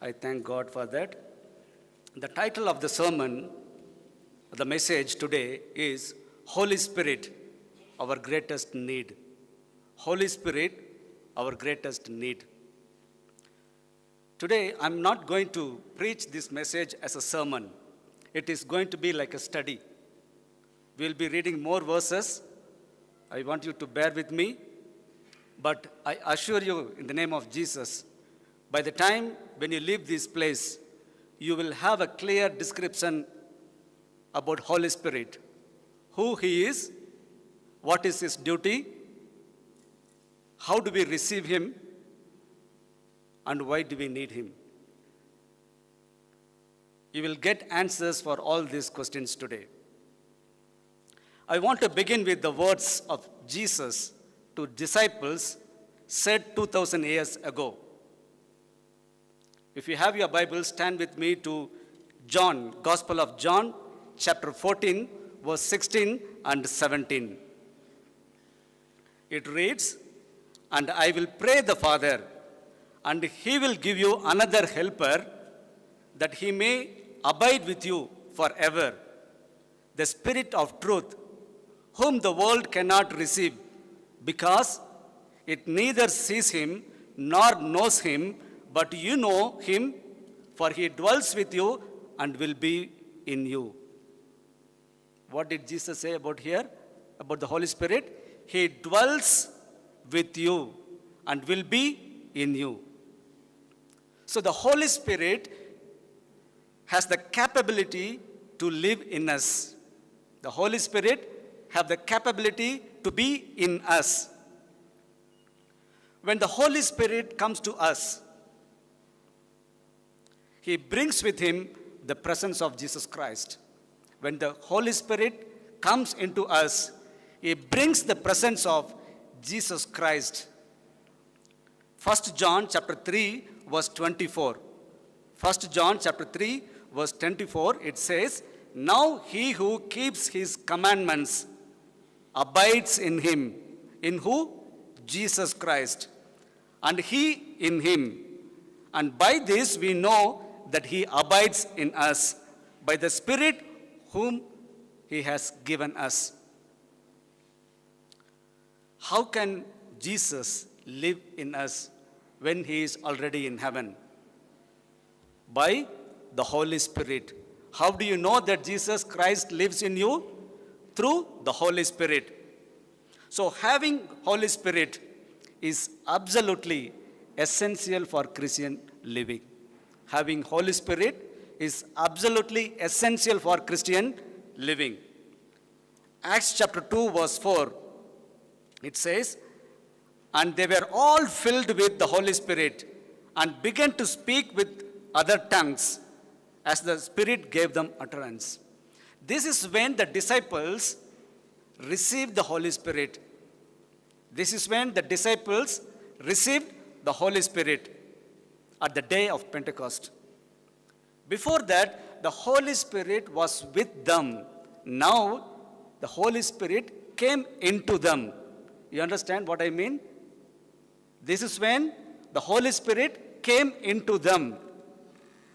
I thank God for that. The title of the sermon, the message today is Holy Spirit, our greatest need. Holy Spirit, our greatest need. Today, I'm not going to preach this message as a sermon. It is going to be like a study. We'll be reading more verses. I want you to bear with me. But I assure you, in the name of Jesus, by the time when you leave this place, you will have a clear description about Holy Spirit, who He is, what is His duty, how do we receive Him, and why do we need Him. You will get answers for all these questions today. I want to begin with the words of Jesus to disciples said 2,000 years ago. If you have your Bible, stand with me to John, Gospel of John, chapter 14, verse 16 and 17. It reads, "And I will pray the Father, and He will give you another helper, that He may abide with you forever, the Spirit of truth, whom the world cannot receive, because it neither sees Him nor knows Him, but you know Him, for He dwells with you and will be in you." What did Jesus say about here, about the Holy Spirit? He dwells with you and will be in you. So the Holy Spirit has the capability to live in us. The Holy Spirit have the capability to be in us. When the Holy Spirit comes to us, He brings with Him the presence of Jesus Christ. When the Holy Spirit comes into us, He brings the presence of Jesus Christ. 1 John chapter 3, verse 24. 1 John chapter 3, verse 24, it says, "Now he who keeps His commandments abides in Him." In who? Jesus Christ. "And He in Him. And by this we know that He abides in us, by the Spirit whom He has given us." How can Jesus live in us when He is already in heaven? By the Holy Spirit. How do you know that Jesus Christ lives in you? Through the Holy Spirit. So having Holy Spirit is absolutely essential for Christian living. Having Holy Spirit is absolutely essential for Christian living. Acts chapter 2, verse 4, it says, "And they were all filled with the Holy Spirit and began to speak with other tongues as the Spirit gave them utterance." This is when the disciples received the Holy Spirit. This is when the disciples received the Holy Spirit at the day of Pentecost. Before that, the Holy Spirit was with them. Now, the Holy Spirit came into them. You understand what I mean? This is when the Holy Spirit came into them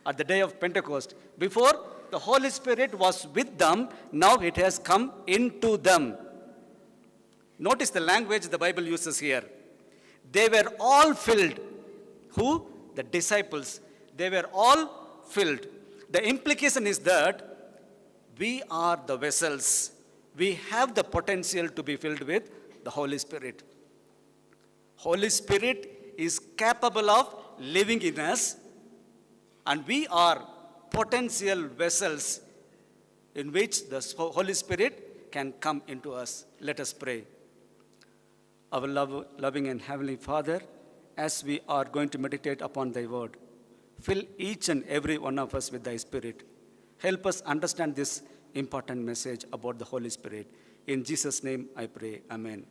at the day of Pentecost. Before, the Holy Spirit was with them. Now it has come into them. Notice the language the Bible uses here. They were all filled. Who? The disciples. They were all filled. The implication is that we are the vessels. We have the potential to be filled with the Holy Spirit. Holy Spirit is capable of living in us, and we are potential vessels in which the Holy Spirit can come into us. Let us pray. Our loving and heavenly Father, as we are going to meditate upon Thy word, fill each and every one of us with Thy Spirit. Help us understand this important message about the Holy Spirit. In Jesus' name I pray. Amen.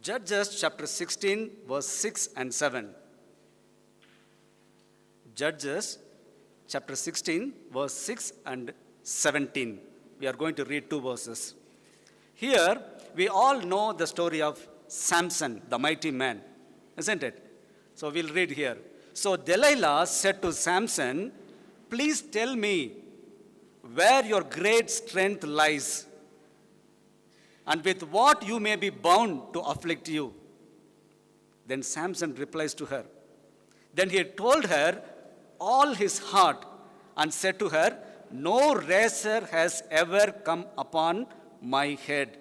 Judges chapter 16, verse 6 and 7. Judges chapter 16, verse 6 and 17. We are going to read two verses. Here, we all know the story of Samson, the mighty man, isn't it? So we'll read here. So Delilah said to Samson, please tell me where your great strength lies, and with what you may be bound to afflict you. Then Samson replies to her. Then he told her all his heart and said to her, no razor has ever come upon my head,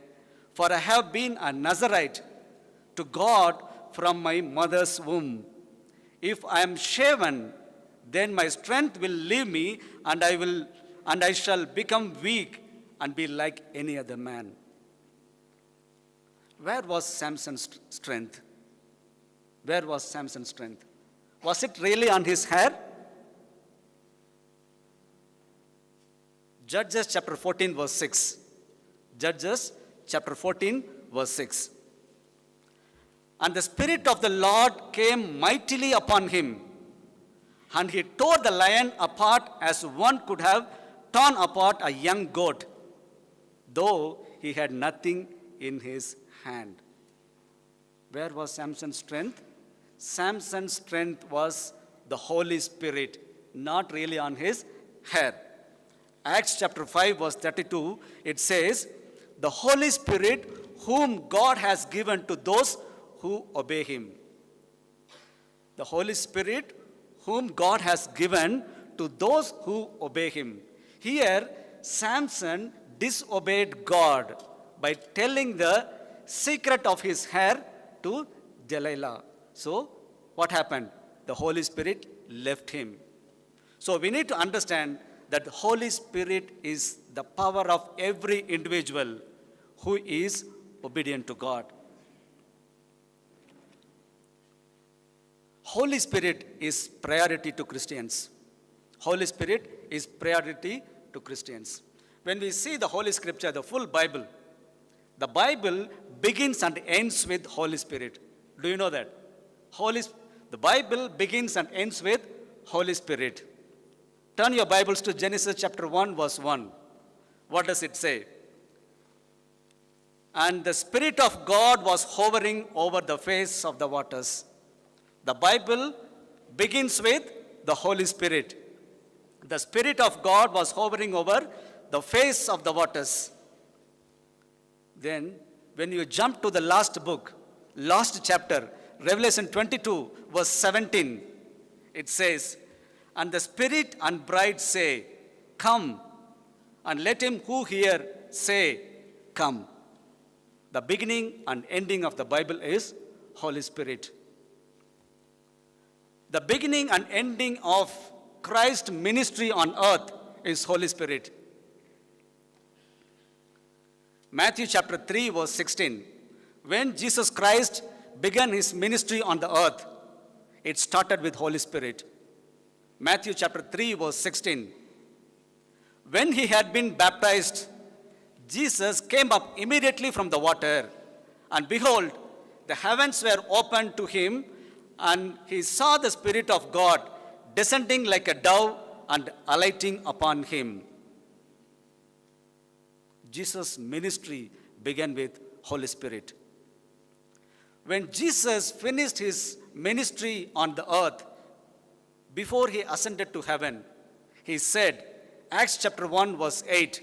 for I have been a Nazarite to God from my mother's womb. If I am shaven, then my strength will leave me, and I shall become weak and be like any other man. Where was Samson's strength? Where was Samson's strength? Was it really on his hair? Judges chapter 14 verse 6. Judges chapter 14 verse 6. And the Spirit of the Lord came mightily upon him, and he tore the lion apart as one could have torn apart a young goat, though he had nothing in his hand. Where was Samson's strength? Samson's strength was the Holy Spirit, not really on his hair. Acts chapter 5 verse 32, it says, the Holy Spirit whom God has given to those who obey him. The Holy Spirit whom God has given to those who obey him. Here, Samson disobeyed God by telling the secret of his hair to Delilah. So, what happened? The Holy Spirit left him. So, we need to understand that the Holy Spirit is the power of every individual who is obedient to God. Holy Spirit is priority to Christians. Holy Spirit is priority to Christians. When we see the Holy Scripture, the full Bible, the Bible begins and ends with Holy Spirit. Do you know that? The Bible begins and ends with Holy Spirit. Turn your Bibles to Genesis chapter 1 verse 1. What does it say? And the Spirit of God was hovering over the face of the waters. The Bible begins with the Holy Spirit. The Spirit of God was hovering over the face of the waters. Then, when you jump to the last book, last chapter, Revelation 22, verse 17, it says, and the Spirit and bride say, come, and let him who hear say, come. The beginning and ending of the Bible is Holy Spirit. The beginning and ending of Christ's ministry on earth is Holy Spirit. Matthew chapter 3 verse 16. When Jesus Christ began his ministry on the earth, it started with Holy Spirit. Matthew chapter 3 verse 16. When he had been baptized, Jesus came up immediately from the water, and behold, the heavens were opened to him, and he saw the Spirit of God descending like a dove and alighting upon him. Jesus' ministry began with Holy Spirit. When Jesus finished his ministry on the earth, before he ascended to heaven, he said, Acts chapter 1 verse 8,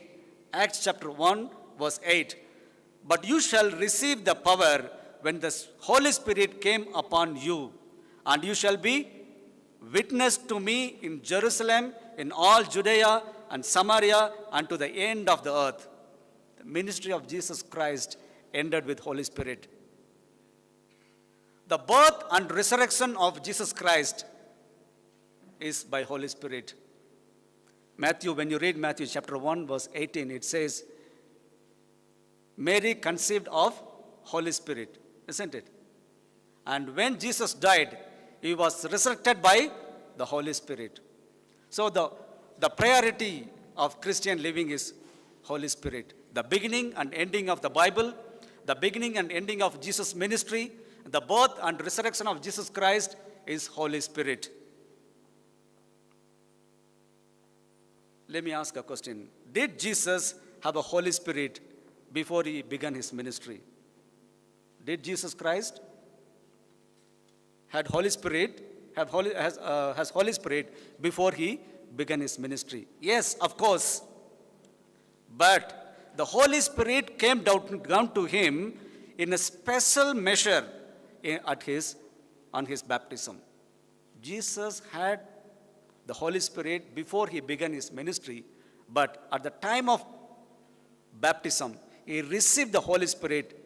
Acts chapter 1 verse 8, but you shall receive the power when the Holy Spirit came upon you, and you shall be witness to me in Jerusalem, in all Judea and Samaria, and to the end of the earth. The ministry of Jesus Christ ended with Holy Spirit. The birth and resurrection of Jesus Christ is by Holy Spirit. Matthew, when you read Matthew chapter 1 verse 18, it says, Mary conceived of Holy Spirit, isn't it? And when Jesus died, he was resurrected by the Holy Spirit. So the priority of Christian living is Holy Spirit. The beginning and ending of the Bible, the beginning and ending of Jesus' ministry, the birth and resurrection of Jesus Christ is Holy Spirit. Let me ask a question. Did Jesus have a Holy Spirit before he began his ministry? Did Jesus Christ had Holy Spirit, has Holy Spirit before he began his ministry? Yes, of course. But the Holy Spirit came down to him in a special measure on his baptism. Jesus had the Holy Spirit before he began his ministry, but at the time of baptism, he received the Holy Spirit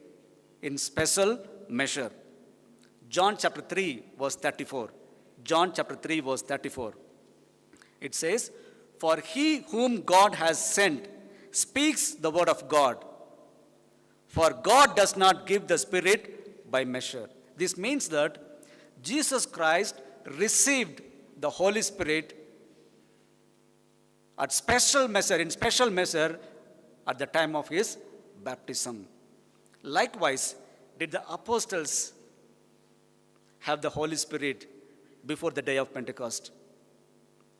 in special measure. John chapter 3, verse 34. John chapter 3, verse 34. It says, "For he whom God has sent speaks the word of God. For God does not give the Spirit by measure." This means that Jesus Christ received the Holy Spirit in special measure at the time of his baptism. Likewise, did the apostles have the Holy Spirit before the day of Pentecost?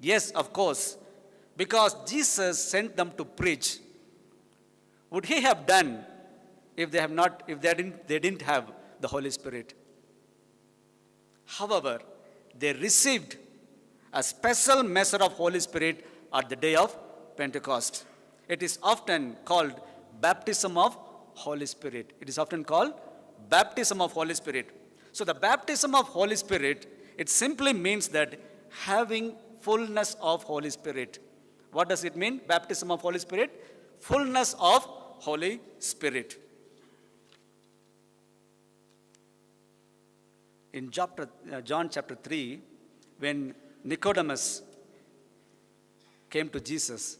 Yes, of course, because Jesus sent them to preach. Would he have done if they didn't have the Holy Spirit? However, they received a special measure of Holy Spirit at the day of Pentecost. It is often called baptism of Holy Spirit. It is often called baptism of Holy Spirit. So the baptism of Holy Spirit, it simply means that having fullness of Holy Spirit. What does it mean? Baptism of Holy Spirit? Fullness of Holy Spirit. In John chapter 3, when Nicodemus came to Jesus,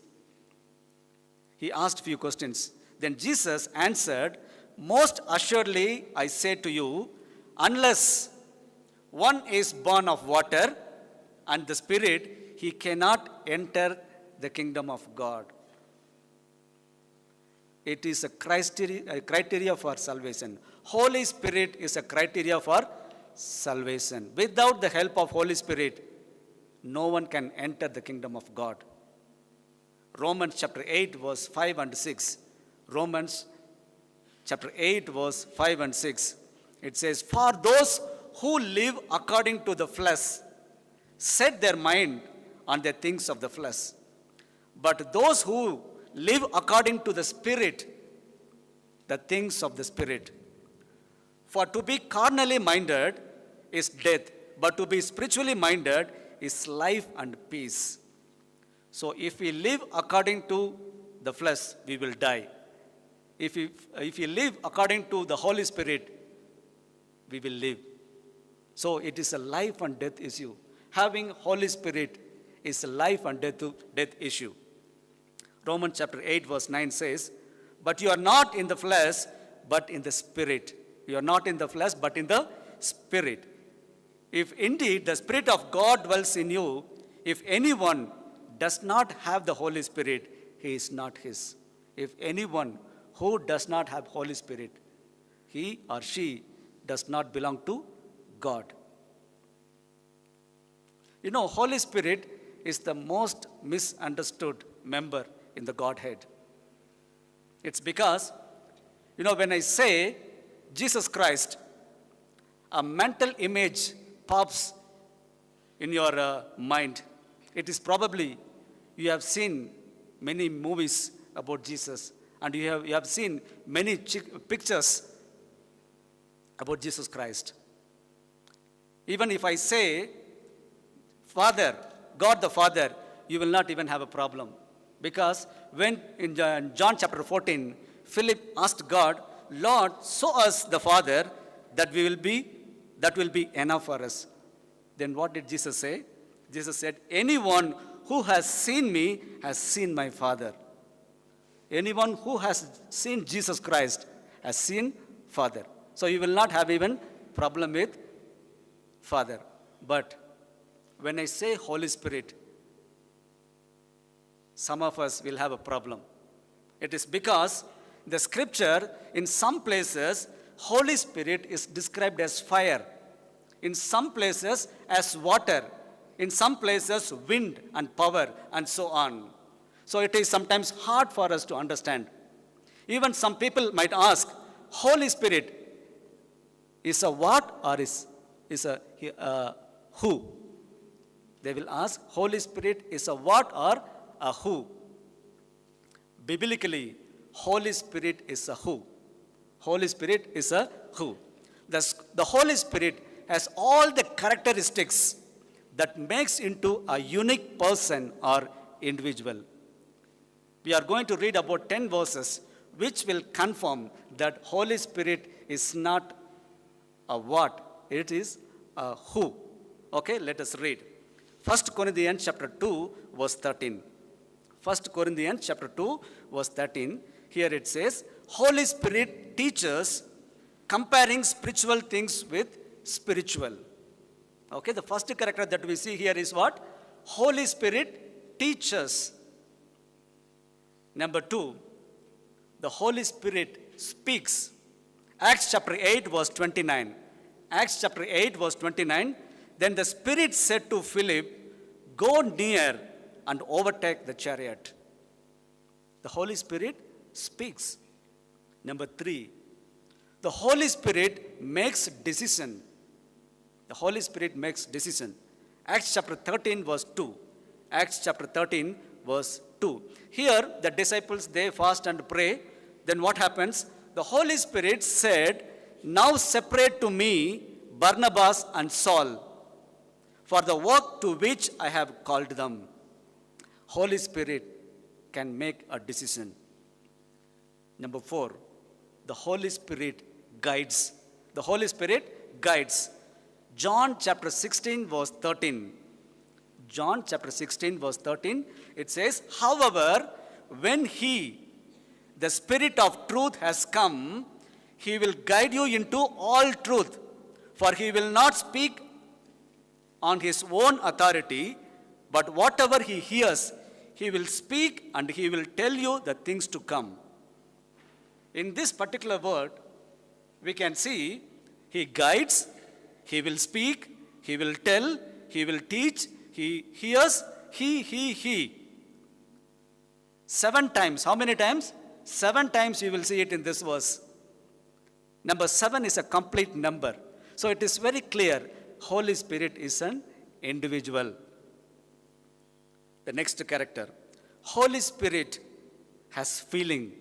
he asked a few questions. Then Jesus answered, "Most assuredly I say to you, unless one is born of water and the Spirit, he cannot enter the kingdom of God." It is a criteria for salvation. Holy Spirit is a criteria for salvation. Without the help of Holy Spirit, no one can enter the kingdom of God. Romans chapter 8, verse 5 and 6. Romans chapter 8, verse 5 and 6. It says, "For those who live according to the flesh set their mind on the things of the flesh. But those who live according to the Spirit, the things of the Spirit. For to be carnally minded is death, but to be spiritually minded is life and peace." So if we live according to the flesh, we will die. If we live according to the Holy Spirit, we will live. So it is a life and death issue. Having Holy Spirit is a life and death issue. Romans chapter 8, verse 9 says, "But you are not in the flesh, but in the Spirit." You are not in the flesh, but in the Spirit. If indeed the Spirit of God dwells in you, if anyone does not have the Holy Spirit, he is not his. If anyone who does not have Holy Spirit, he or she does not belong to God. You know, Holy Spirit is the most misunderstood member in the Godhead. It's because, when I say Jesus Christ, a mental image pops in your mind. It is probably you have seen many movies about Jesus, and you have seen many pictures about Jesus Christ. Even if I say Father, God the Father, you will not even have a problem. Because when in John chapter 14, Philip asked God, "Lord, show us the Father, that will be enough for us." Then what did Jesus say? Jesus said, "Anyone who has seen me has seen my Father." Anyone who has seen Jesus Christ has seen Father. So you will not have even problem with Father. But when I say Holy Spirit, some of us will have a problem. It is because the scripture, in some places, Holy Spirit is described as fire. In some places as water. In some places wind and power and so on. So it is sometimes hard for us to understand. Even some people might ask, Holy Spirit is a what or is is a who. They will ask, Holy Spirit is a what or a who? Biblically, Holy Spirit is a who. Holy Spirit is a who. The Holy Spirit has all the characteristics that makes into a unique person or individual. We are going to read about 10 verses which will confirm that Holy Spirit is not a what, it is a who. Okay, let us read. 1 Corinthians chapter 2 verse 13. 1 Corinthians chapter 2 verse 13. Here it says, Holy Spirit teaches comparing spiritual things with spiritual. Okay, the first character that we see here is what? Holy Spirit teaches. Number 2, the Holy Spirit speaks. Acts chapter 8 verse 29. Acts chapter 8 verse 29. Then the Spirit said to Philip, go near and overtake the chariot. The Holy Spirit speaks. Number 3, the Holy Spirit makes decision. The Holy Spirit makes decision. Acts chapter 13 verse 2. Acts chapter 13 verse 2. Here the disciples, they fast and pray. Then what happens? The Holy Spirit said, now separate to me Barnabas and Saul for the work to which I have called them. Holy Spirit can make a decision. Number 4, the Holy Spirit guides. The Holy Spirit guides. John chapter 16 verse 13. John chapter 16 verse 13, it says, however, when he, the Spirit of truth has come, he will guide you into all truth, for he will not speak on his own authority, but whatever he hears, he will speak and he will tell you the things to come. In this particular word, we can see he guides, he will speak, he will tell, he will teach, he hears, he. 7 times. How many times? 7 times you will see it in this verse. Number 7 is a complete number. So it is very clear, Holy Spirit is an individual. The next character. Holy Spirit has feeling.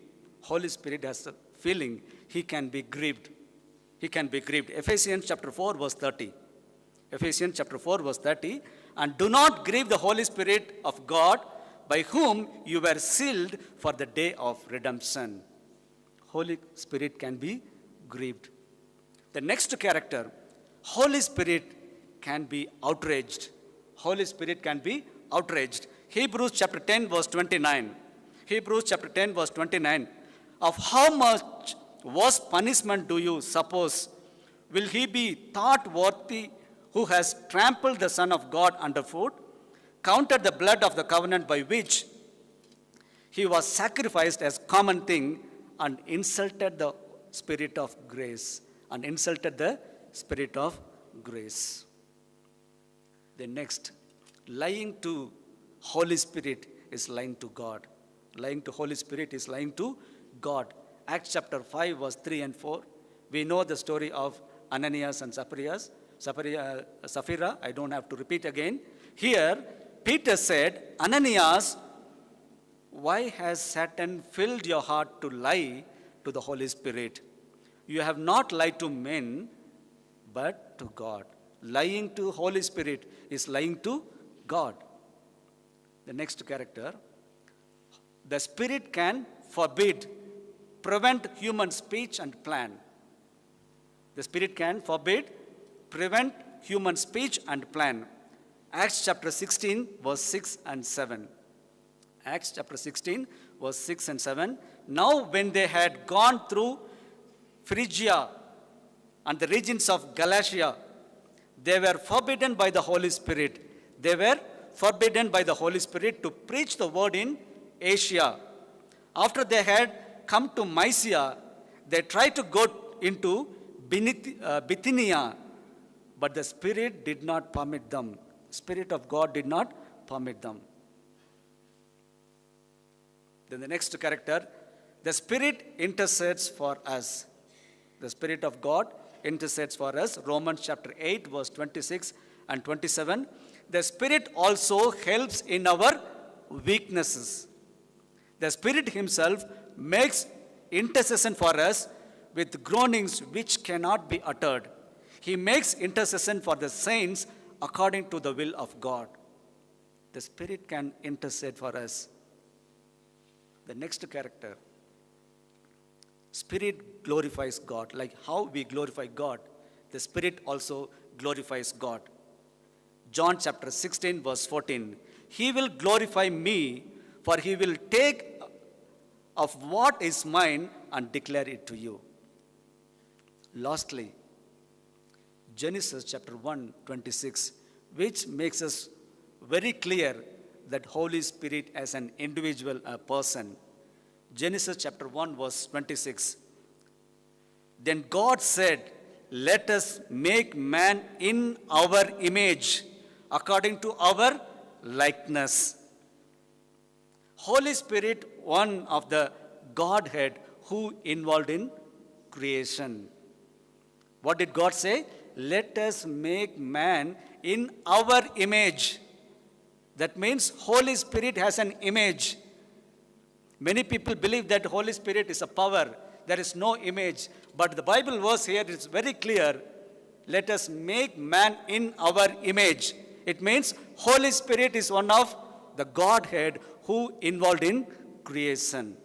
Holy Spirit has a feeling. He can be grieved. He can be grieved. Ephesians chapter 4 verse 30. Ephesians chapter 4 verse 30. And do not grieve the Holy Spirit of God, by whom you were sealed for the day of redemption. Holy Spirit can be grieved. The next character, Holy Spirit can be outraged. Holy Spirit can be outraged. Hebrews chapter 10 verse 29. Hebrews chapter 10 verse 29. Of how much worse punishment do you suppose will he be thought worthy who has trampled the Son of God underfoot, counted the blood of the covenant by which he was sacrificed as common thing, and insulted the Spirit of grace. And insulted the Spirit of grace. The next, lying to Holy Spirit is lying to God. Lying to Holy Spirit is lying to God. Acts chapter 5 verse 3 and 4. We know the story of Ananias and Sapphira. I don't have to repeat again. Here, Peter said, Ananias, why has Satan filled your heart to lie to the Holy Spirit? You have not lied to men, but to God. Lying to Holy Spirit is lying to God. The next character, the Spirit can forbid, prevent human speech and plan. The Spirit can forbid, prevent human speech and plan. Acts chapter 16 verse 6 and 7. Acts chapter 16 verse 6 and 7. Now when they had gone through Phrygia and the regions of Galatia, they were forbidden by the Holy Spirit. They were forbidden by the Holy Spirit to preach the word in Asia. After they had come to Mysia, they tried to go into Bithynia, but the Spirit did not permit them. Spirit of God did not permit them. Then the next character, the Spirit intercedes for us. The Spirit of God intercedes for us. Romans chapter 8, verse 26 and 27. The Spirit also helps in our weaknesses. The Spirit Himself makes intercession for us with groanings which cannot be uttered. He makes intercession for the saints according to the will of God. The Spirit can intercede for us. The next character. Spirit glorifies God. Like how we glorify God, the Spirit also glorifies God. John chapter 16, verse 14. He will glorify me, for He will take of what is mine and declare it to you. Lastly, Genesis chapter 1, 26, which makes us very clear that Holy Spirit as an individual person. Genesis chapter 1, verse 26. Then God said, let us make man in our image, according to our likeness. Holy Spirit, one of the Godhead who involved in creation. What did God say? Let us make man in our image. That means Holy Spirit has an image. Many people believe that Holy Spirit is a power. There is no image. But the Bible verse here is very clear. Let us make man in our image. It means Holy Spirit is one of the Godhead who involved in creation.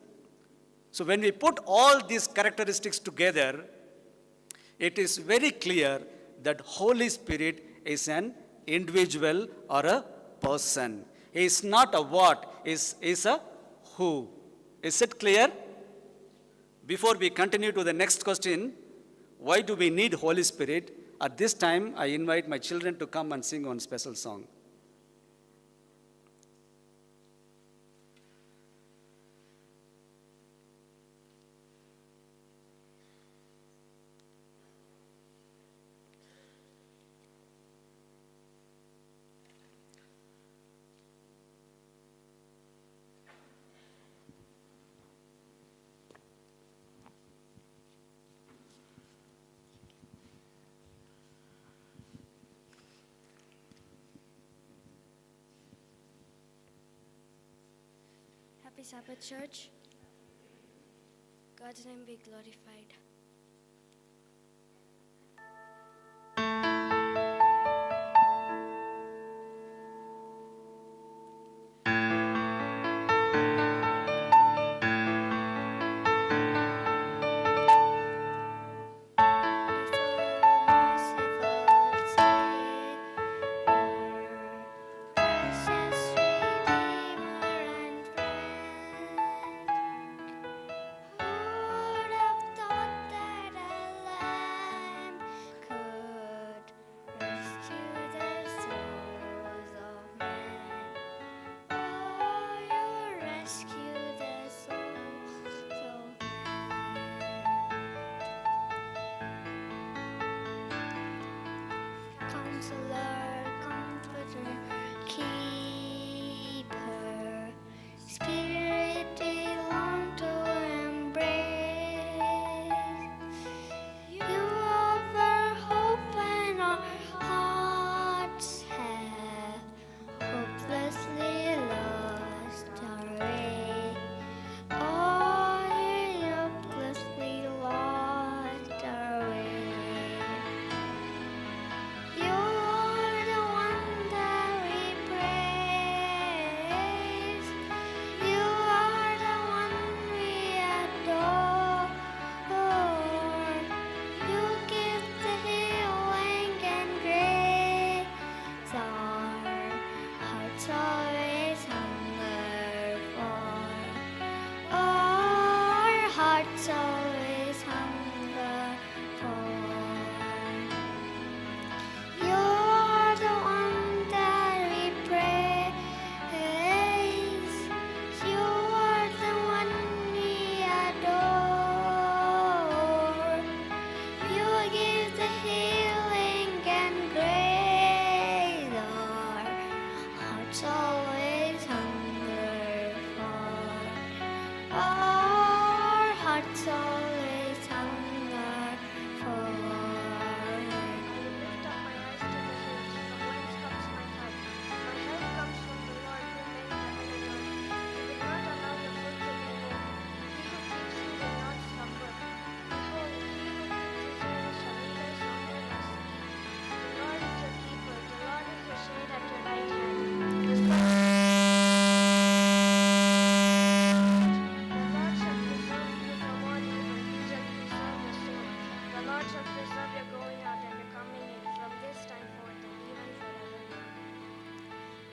So when we put all these characteristics together, it is very clear that Holy Spirit is an individual or a person. He is not a what, is a who. Is it clear? Before we continue to the next question, why do we need Holy Spirit? At this time, I invite my children to come and sing one special song. Happy Sabbath, church. God's name be glorified.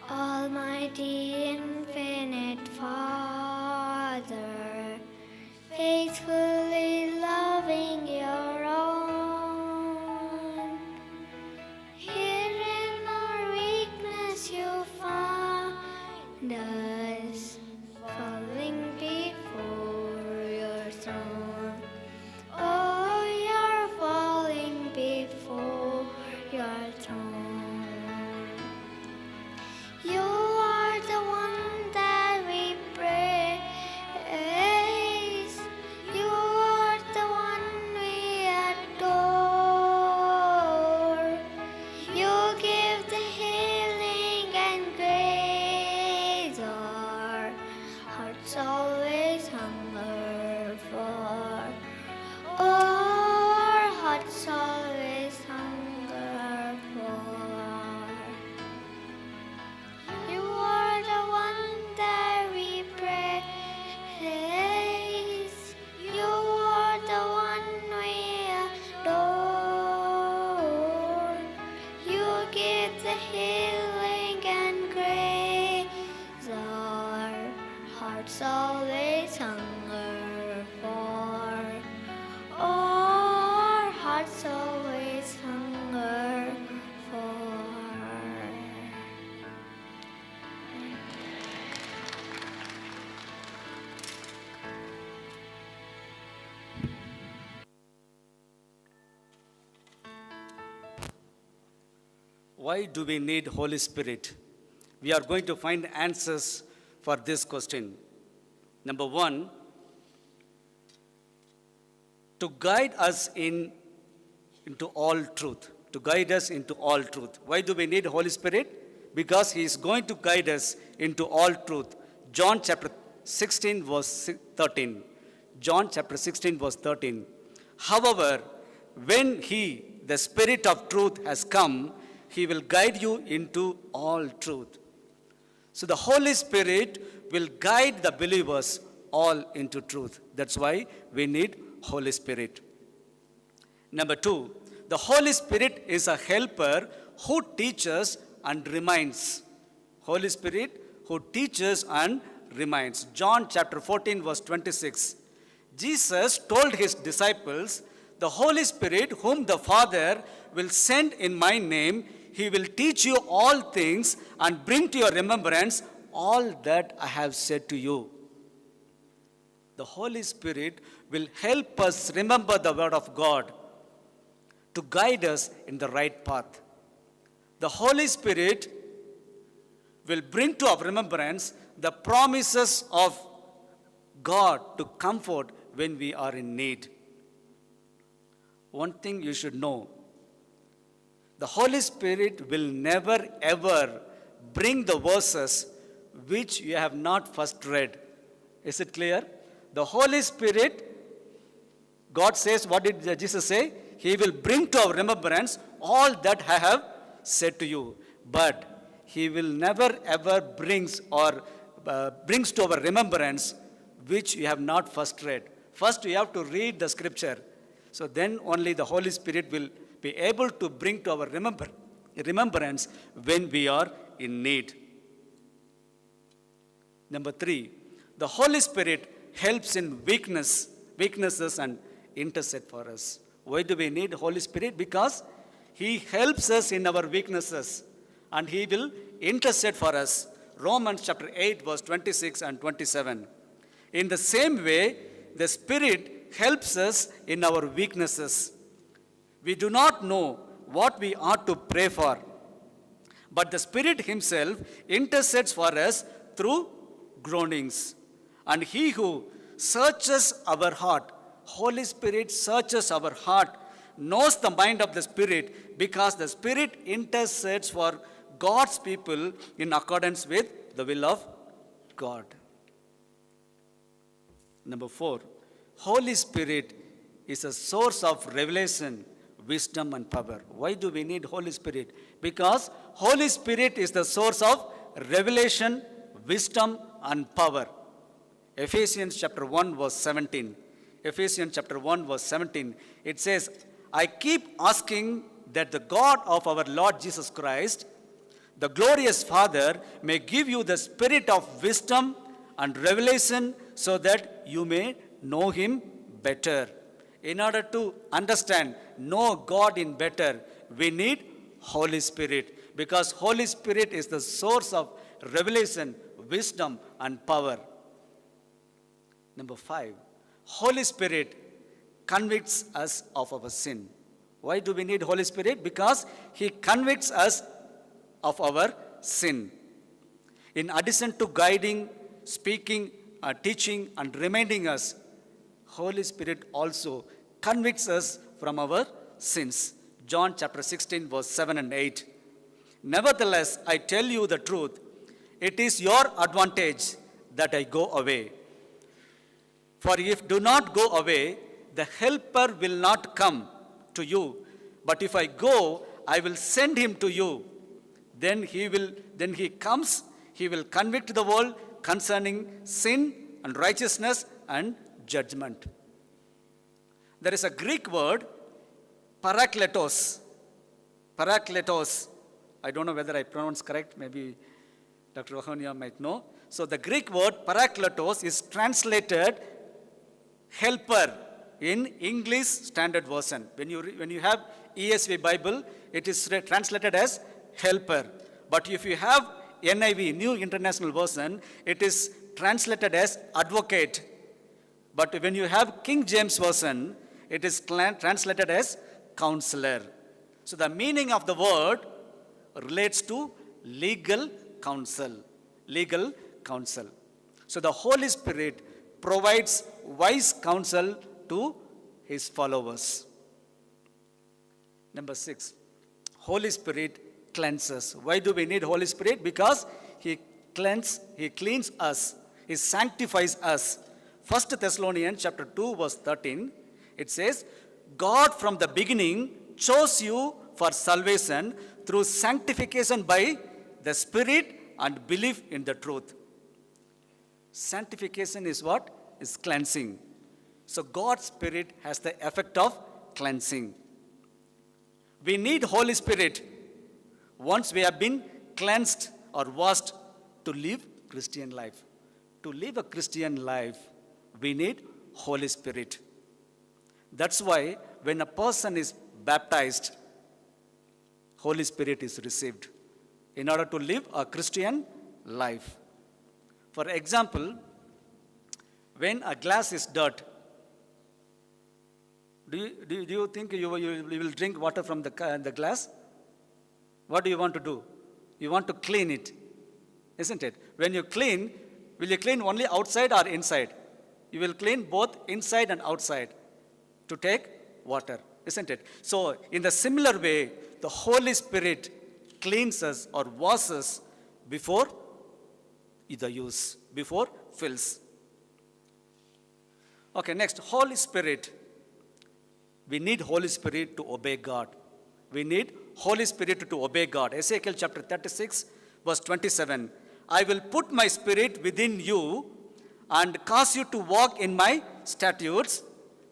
Almighty infinite Father, faithfully loving your own. Here in our weakness you find us, falling before your throne. Oh, you're falling before your throne. You are the one that we praise. You are the one we adore. You give the healing and grace our hearts always hunger for. Our hearts always hunger for. You are the one that we praise. You are the one we adore. You give the healing and grace our hearts always hunger for. Our hearts always hunger for. Why do we need Holy Spirit? We are going to find answers for this question. Number one, to guide us into all truth. To guide us into all truth. Why do we need Holy Spirit? Because He is going to guide us into all truth. John chapter 16 verse 13. John chapter 16 verse 13. However, when He, the Spirit of truth, has come, He will guide you into all truth. So the Holy Spirit will guide the believers all into truth. That's why we need Holy Spirit. Number two, the Holy Spirit is a helper who teaches and reminds. Holy Spirit who teaches and reminds. John chapter 14 verse 26. Jesus told His disciples, the Holy Spirit whom the Father will send in my name, He will teach you all things and bring to your remembrance all that I have said to you. The Holy Spirit will help us remember the Word of God to guide us in the right path. The Holy Spirit will bring to our remembrance the promises of God to comfort when we are in need. One thing you should know, the Holy Spirit will never ever bring the verses which you have not first read. Is it clear? The Holy Spirit, God says, what did Jesus say? He will bring to our remembrance all that I have said to you. But He will never ever brings to our remembrance which you have not first read. First you have to read the scripture. So then only the Holy Spirit will be able to bring to our remembrance when we are in need. Number three, the Holy Spirit helps in weaknesses and intercede for us. Why do we need Holy Spirit? Because He helps us in our weaknesses and He will intercede for us. Romans chapter 8 verse 26 and 27. In the same way, the Spirit helps us in our weaknesses. We do not know what we ought to pray for, but the Spirit Himself intercedes for us through groanings. And He who searches our heart, Holy Spirit searches our heart, knows the mind of the Spirit, because the Spirit intercedes for God's people in accordance with the will of God. Number four, Holy Spirit is a source of revelation, wisdom and power. Why do we need Holy Spirit? Because Holy Spirit is the source of revelation, wisdom and power. Ephesians chapter 1 verse 17. Ephesians chapter 1 verse 17. It says, I keep asking that the God of our Lord Jesus Christ, the glorious Father may give you the spirit of wisdom and revelation so that you may know him better. In order to understand, know God in better, we need Holy Spirit, because Holy Spirit is the source of revelation, wisdom, and power. Number 5, Holy Spirit convicts us of our sin. Why do we need Holy Spirit? Because he convicts us of our sin. In addition to guiding, speaking, teaching, and reminding us, Holy Spirit also convicts us from our sins. John chapter 16, verse 7 and 8. Nevertheless, I tell you the truth. It is your advantage that I go away. For if do not go away, the helper will not come to you. But if I go, I will send him to you. Then he comes, he will convict the world concerning sin and righteousness and judgment. There is a Greek word, parakletos. Parakletos. I don't know whether I pronounce correct. Maybe Dr. Vahonia might know. So the Greek word parakletos is translated helper in English Standard Version. When you have ESV Bible, it is translated as helper. But if you have NIV, New International Version, it is translated as advocate. But when you have King James Version, it is translated as counselor. So the meaning of the word relates to legal counsel. Legal counsel. So the Holy Spirit provides wise counsel to his followers. Number 6, Holy Spirit cleanses. Why do we need Holy Spirit? Because he cleans us, he sanctifies us. 1 Thessalonians chapter 2, verse 13, it says, God from the beginning chose you for salvation through sanctification by the Spirit and belief in the truth. Sanctification is what? Is cleansing. So God's Spirit has the effect of cleansing. We need Holy Spirit once we have been cleansed or washed to live Christian life. To live a Christian life, we need Holy Spirit. That's why when a person is baptized, Holy Spirit is received in order to live a Christian life. For example, when a glass is dirt, do you think you will drink water from the glass? What do you want to do? You want to clean it, isn't it? When you clean, will you clean only outside or inside? You will clean both inside and outside to take water, isn't it? So, in the similar way, the Holy Spirit cleanses or washes before the use, before fills. Okay, next, Holy Spirit. We need Holy Spirit to obey God. We need Holy Spirit to obey God. Ezekiel chapter 36, verse 27. I will put my spirit within you and cause you to walk in my statutes,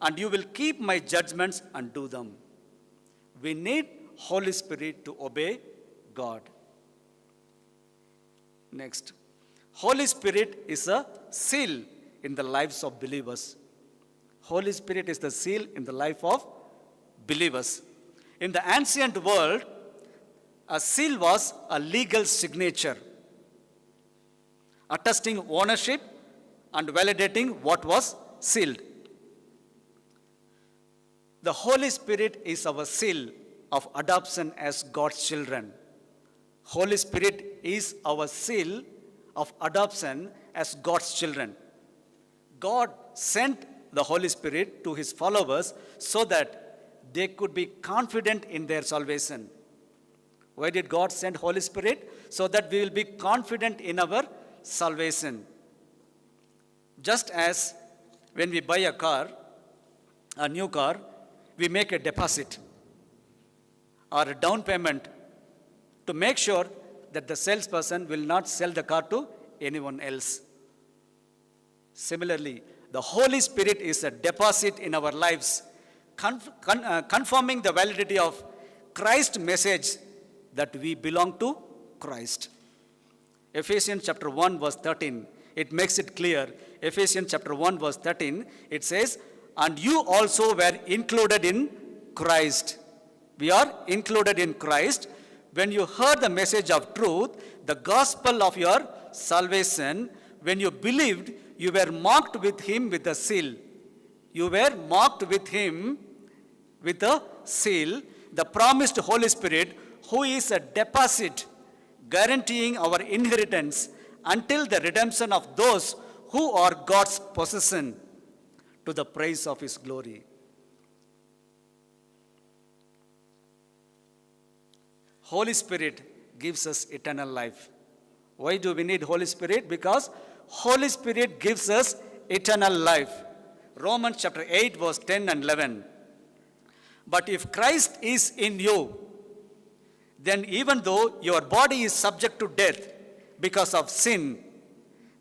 and you will keep my judgments and do them. We need Holy Spirit to obey God. Next, Holy Spirit is a seal in the lives of believers. Holy Spirit is the seal in the life of believers. In the ancient world, a seal was a legal signature, attesting ownership and validating what was sealed. The Holy Spirit is our seal of adoption as God's children. Holy Spirit is our seal of adoption as God's children. God sent the Holy Spirit to his followers so that they could be confident in their salvation. Why did God send Holy Spirit? So that we will be confident in our salvation. Just as when we buy a car, a new car, we make a deposit or a down payment to make sure that the salesperson will not sell the car to anyone else. Similarly, the Holy Spirit is a deposit in our lives, confirming the validity of Christ's message that we belong to Christ. Ephesians chapter 1 verse 13, it makes it clear. Ephesians chapter 1 verse 13, it says, and you also were included in Christ. We are included in Christ. When you heard the message of truth, the gospel of your salvation, when you believed, you were marked with him with a seal. You were marked with him with a seal, the promised Holy Spirit, who is a deposit guaranteeing our inheritance until the redemption of those who are God's possession, to the praise of his glory. Holy Spirit gives us eternal life. Why do we need Holy Spirit? Because Holy Spirit gives us eternal life. Romans chapter 8 verse 10 and 11. But if Christ is in you, then even though your body is subject to death because of sin,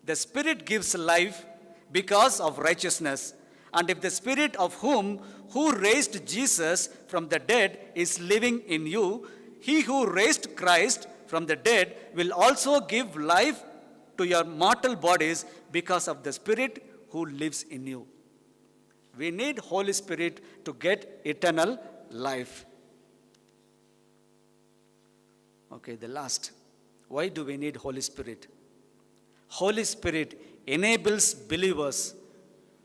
the Spirit gives life because of righteousness. And if the Spirit of who raised Jesus from the dead is living in you, he who raised Christ from the dead will also give life to your mortal bodies because of the Spirit who lives in you. We need Holy Spirit to get eternal life. Okay, the last. Why do we need Holy Spirit? Holy Spirit enables believers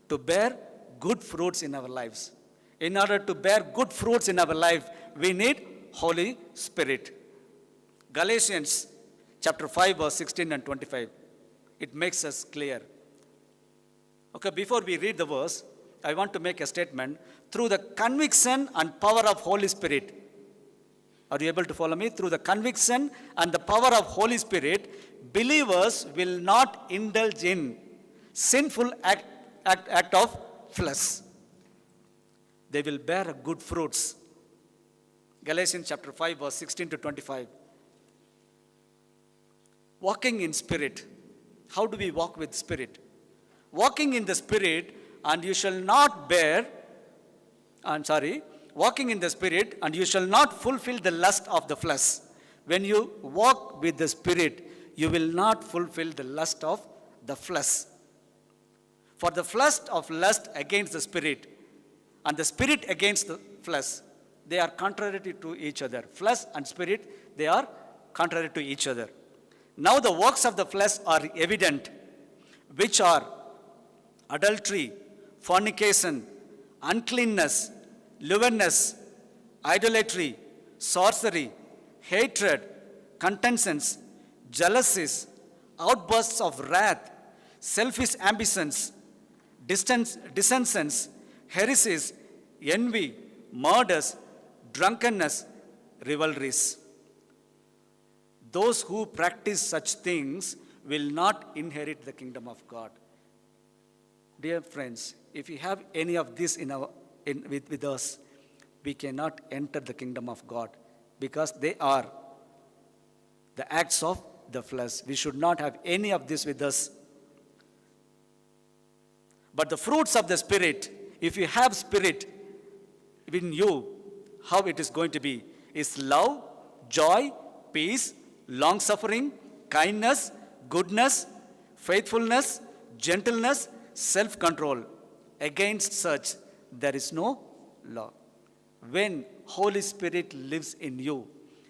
to bear good fruits in our lives. In order to bear good fruits in our life, we need Holy Spirit. Galatians chapter 5 verse 16 and 25. It makes us clear. Okay, before we read the verse, I want to make a statement. Through the conviction and power of Holy Spirit, are you able to follow me? Through the conviction and the power of Holy Spirit, believers will not indulge in sinful act of flesh. They will bear good fruits. Galatians chapter 5 verse 16 to 25. Walking in spirit. How do we walk with spirit? Walking in the spirit, and you shall not walking in the spirit, and you shall not fulfill the lust of the flesh. When you walk with the spirit, you will not fulfill the lust of the flesh. For the flesh of lust against the spirit, and the spirit against the flesh, they are contrary to each other. Flesh and spirit, they are contrary to each other. Now the works of the flesh are evident, which are adultery, fornication, uncleanness, lewdness, idolatry, sorcery, hatred, contentions, jealousies, outbursts of wrath, selfish ambitions, dissensions, heresies, envy, murders, drunkenness, rivalries. Those who practice such things will not inherit the kingdom of God. Dear friends, if we have any of this with us, we cannot enter the kingdom of God, because they are the acts of the flesh. We should not have any of this with us. But the fruits of the Spirit, if you have Spirit in you, how it is going to be is love, joy, peace, long-suffering, kindness, goodness, faithfulness, gentleness, self-control. Against such, there is no law. When Holy Spirit lives in you,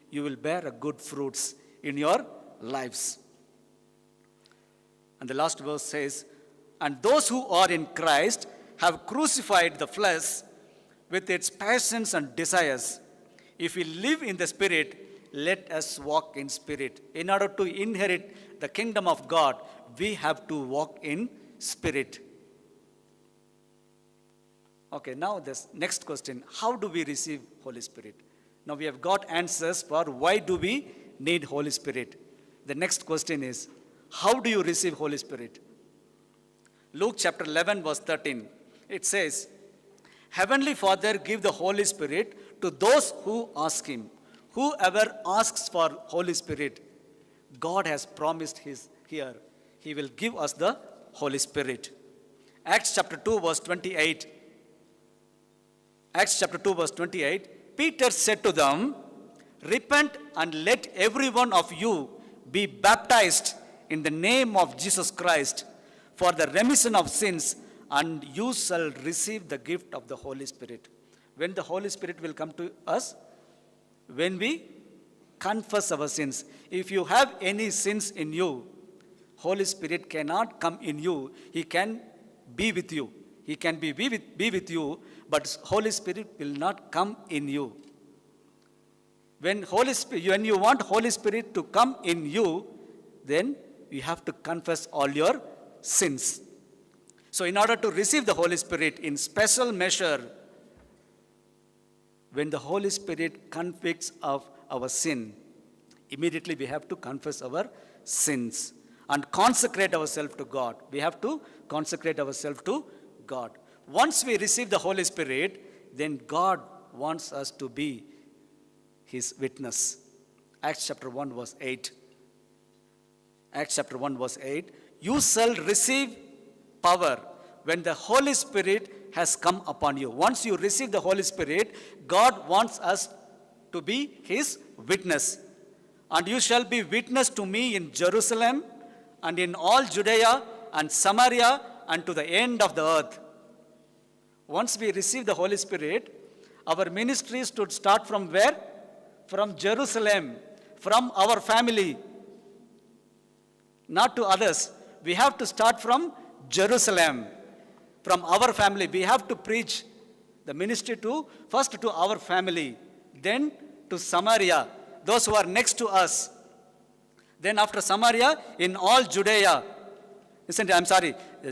you will bear a good fruits in your lives. And the last verse says, and those who are in Christ have crucified the flesh with its passions and desires. If we live in the Spirit, let us walk in spirit. In order to inherit the kingdom of God, we have to walk in spirit. Okay, now this next question. How do we receive Holy Spirit? Now we have got answers for why do we need Holy Spirit. The next question is, how do you receive Holy Spirit? Luke chapter 11 verse 13. It says, Heavenly Father, give the Holy Spirit to those who ask him. Whoever asks for Holy Spirit, God has promised here, he will give us the Holy Spirit. Acts chapter 2 verse 28. Acts chapter 2 verse 28. Peter said to them, Repent and let every one of you be baptized in the name of Jesus Christ for the remission of sins, and you shall receive the gift of the Holy Spirit. When the Holy Spirit will come to us? When we confess our sins. If you have any sins in you, Holy Spirit cannot come in you. He can be with you. He can be with you, but Holy Spirit will not come in you. When you want Holy Spirit to come in you, then you have to confess all your sins. So in order to receive the Holy Spirit in special measure, when the Holy Spirit convicts of our sin, immediately we have to confess our sins and consecrate ourselves to God. We have to consecrate ourselves to God. Once we receive the Holy Spirit, then God wants us to be His witness. Acts chapter 1 verse 8. Acts chapter 1 verse 8. You shall receive power when the Holy Spirit has come upon you. Once you receive the Holy Spirit, God wants us to be His witness. And you shall be witness to me in Jerusalem and in all Judea and Samaria and to the end of the earth. Once we receive the Holy Spirit, our ministry should start from where? From Jerusalem, from our family, not to others. We have to start from Jerusalem, from our family. We have to preach the ministry first to our family, then to Samaria, those who are next to us. Then after Samaria, in all Judea.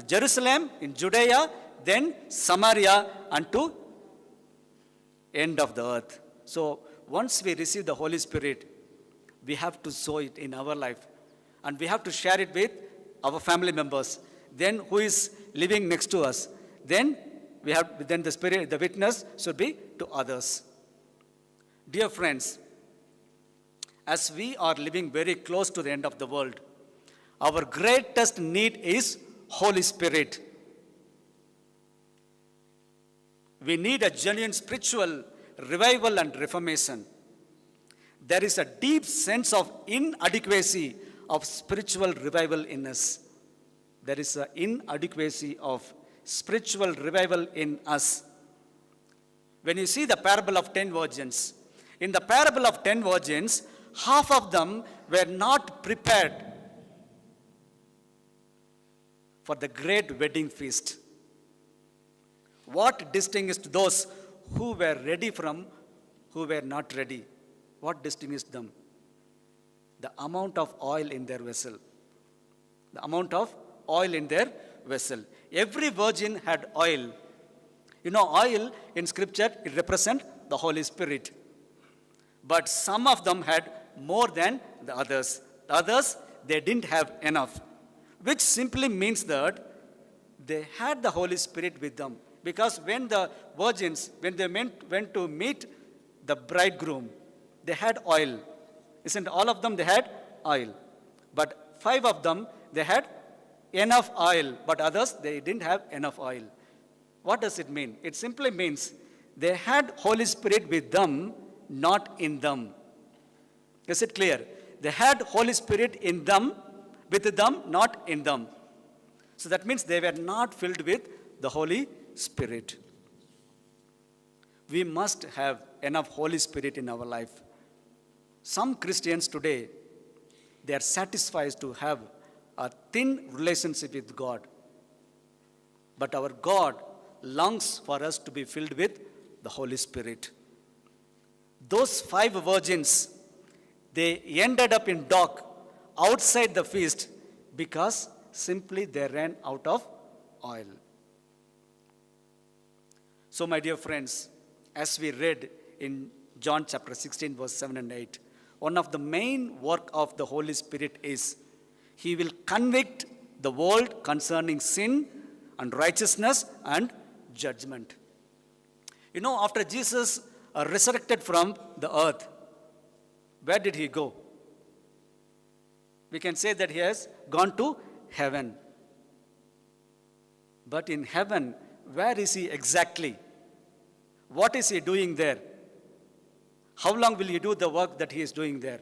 Jerusalem, in Judea, then Samaria, and to end of the earth. So once we receive the Holy Spirit, we have to sow it in our life. And we have to share it with our family members. Then who is living next to us? Then the Spirit, the witness should be to others. Dear friends, as we are living very close to the end of the world, our greatest need is Holy Spirit. We need a genuine spiritual revival and reformation. There is a deep sense of inadequacy of spiritual revival in us. There is an inadequacy of spiritual revival in us. When you see the parable of 10 virgins, in the parable of 10 virgins, half of them were not prepared for the great wedding feast. What distinguished those who were ready from who were not ready? What distinguished them? The amount of oil in their vessel. The amount of oil in their vessel. Every virgin had oil. You know, oil in Scripture, it represents the Holy Spirit. But some of them had more than the others. The others, they didn't have enough. Which simply means that they had the Holy Spirit with them. Because when the virgins, when they went to meet the bridegroom, they had oil. Isn't all of them, they had oil. But 5 of them, they had enough oil. But others, they didn't have enough oil. What does it mean? It simply means they had Holy Spirit with them, not in them. Is it clear? They had Holy Spirit in them, with them, not in them. So that means they were not filled with the Holy Spirit. We must have enough Holy Spirit in our life. Some Christians today, they are satisfied to have a thin relationship with God. But our God longs for us to be filled with the Holy Spirit. Those 5 virgins, they ended up in dock outside the feast because simply they ran out of oil. So my dear friends, as we read in John chapter 16 verse 7 and 8, one of the main work of the Holy Spirit is He will convict the world concerning sin and righteousness and judgment. You know, after Jesus resurrected from the earth, where did He go? We can say that He has gone to heaven. But in heaven, where is He exactly? What is He doing there? How long will He do the work that He is doing there?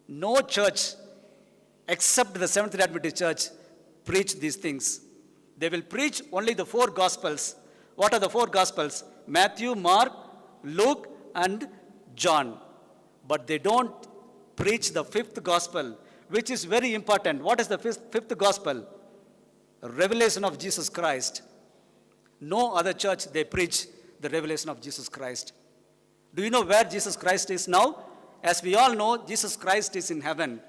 No church except the Seventh-day Adventist Church, preach these things. They will preach only the four Gospels. What are the four Gospels? Matthew, Mark, Luke, and John. But they don't preach the fifth Gospel, which is very important. What is the fifth Gospel? Revelation of Jesus Christ. No other church, they preach the revelation of Jesus Christ. Do you know where Jesus Christ is now? As we all know, Jesus Christ is in heaven.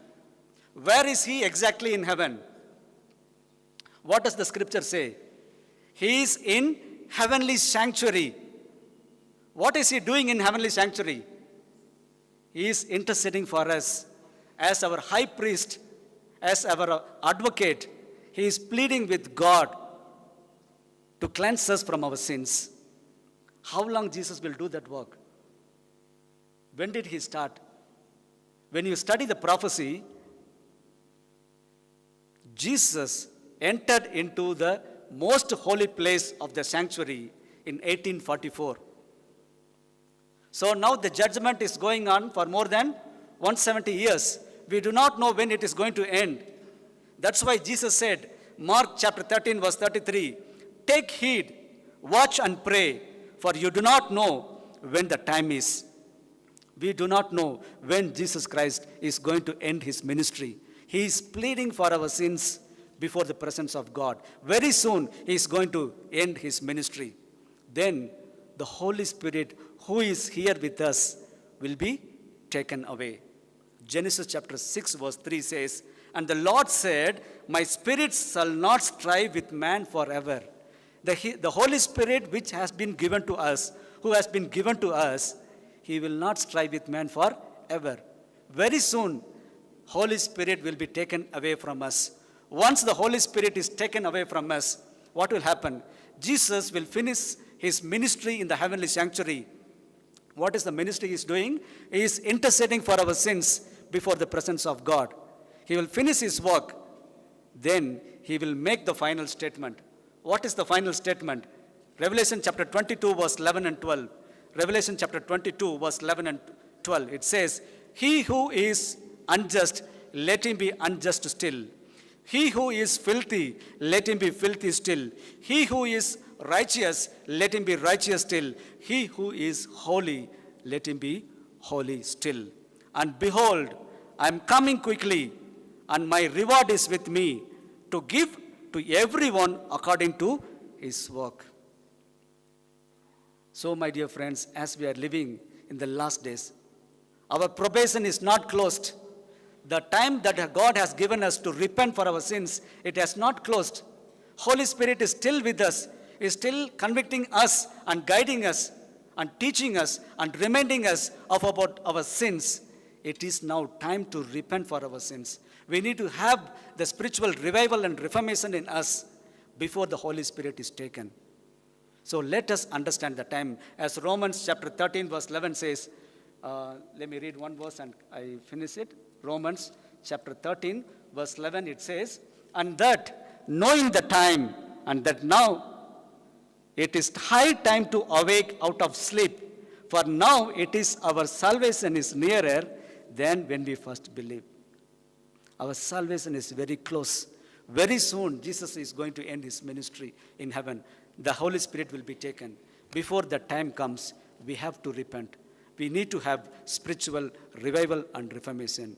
Where is he exactly in heaven? What does the scripture say? He is in heavenly sanctuary. What is he doing in heavenly sanctuary? He is interceding for us as our high priest, as our advocate. He is pleading with God to cleanse us from our sins. How long Jesus will do that work? When did he start? When you study the prophecy, Jesus entered into the most holy place of the sanctuary in 1844. So now the judgment is going on for more than 170 years. We do not know when it is going to end. That's why Jesus said, Mark chapter 13 verse 33, take heed, watch and pray, for you do not know when the time is. We do not know when Jesus Christ is going to end his ministry. He is pleading for our sins before the presence of God. Very soon he is going to end his ministry. Then the Holy Spirit who is here with us will be taken away. Genesis chapter 6 verse 3 says, and the Lord said, my spirit shall not strive with man forever. The Holy Spirit which has been given to us, who has been given to us, he will not strive with man forever. Very soon, Holy Spirit will be taken away from us. Once the Holy Spirit is taken away from us, what will happen? Jesus will finish his ministry in the heavenly sanctuary. What is the ministry he is doing? He is interceding for our sins before the presence of God. He will finish his work. Then he will make the final statement. What is the final statement? Revelation chapter 22 verse 11 and 12. Revelation chapter 22 verse 11 and 12. It says, he who is unjust, let him be unjust still. He who is filthy, let him be filthy still. He who is righteous, let him be righteous still. He who is holy, let him be holy still. And behold, I am coming quickly, and my reward is with me, to give to everyone according to his work. So, my dear friends, as we are living in the last days, our probation is not closed. The time that God has given us to repent for our sins, it has not closed. Holy Spirit is still with us, is still convicting us and guiding us and teaching us and reminding us of about our sins. It is now time to repent for our sins. We need to have the spiritual revival and reformation in us before the Holy Spirit is taken. So let us understand the time. As Romans chapter 13 verse 11 says, let me read one verse and I finish it. Romans chapter 13 verse 11, it says, and that knowing the time, and that now it is high time to awake out of sleep, for now it is our salvation is nearer than when we first believed. Our salvation is very close. Very soon Jesus is going to end his ministry in heaven. The Holy Spirit will be taken. Before that time comes, we have to repent. We need to have spiritual revival and reformation.